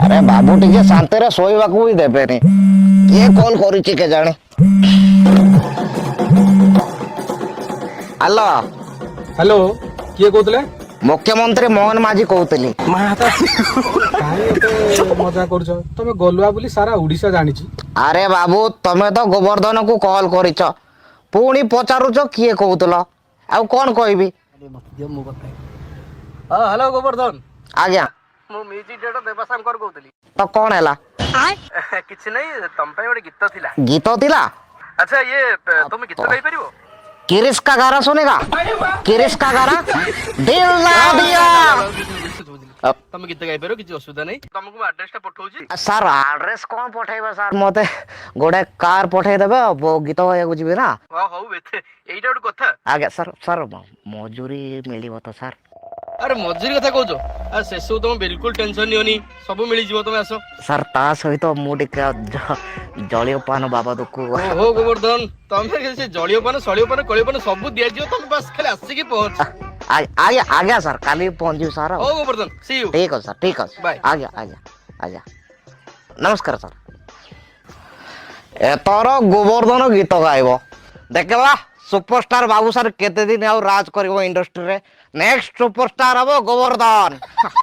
अरे बाबू टिके शांति रे शोइबाकू भी देबेनी किए कॉल करिछि के जाने। हेलो हेलो किए कहते मुख्यमंत्री मोहन माझी कहतली। मजा कर तुम गलुआ बोली सारा उड़ीसा जानी। अरे बाबू तमे तो गोवर्धन को कॉल करिछ पुणी पचारुछ किए कहतल आ कौन कहबी। हेलो गोवर्धन आज्ञा मु म्यूजिक डायरेक्टर देवाशंकर कहूली। तो कौन हैला किछि नहीं तम पे गोटे गीत थिला। गीत थिला। अच्छा ये तुम गीत गाई परिबो? किरिस का गारा सुनेगा किरिस का गारा दिल ना दिया। तुम गीत गाई परिबो किछि असुविधा नहीं। तुमको एड्रेस टा पठौची। सर एड्रेस कौन पठेबे सर मते गोटे कार पठे देबे वो गीत गाइବାକୁ ଯିବି ना। हां हौ एते एइटा गोटे कथा। आगे सर सर मजूरी मिलिबो तो सर। अरे मजूरी कथा कहजो आ से सब तुम बिल्कुल टेंशन नियोनी सब मिली जीवो तुम आसो। सर ता सहित मु टिके जलियोपान बाबदକୁ हो गोवर्धन तुम से जलियोपान सलियोपान कलियोपान सब दिया जियो तुम बस खाली आसी की पहुंच। आगे आगे सर काली पहुंची सर। हो गोवर्धन सी यू। ठीक है सर ठीक है बाय। आगे आगे आगे नमस्कार सर। एतर गोवर्धन गीत गाइब देखला सुपरस्टार बाबू सर केते दिन आउ राज करिवो इंडस्ट्री रे नेक्स्ट सुपरस्टार हबो गोवर्धन।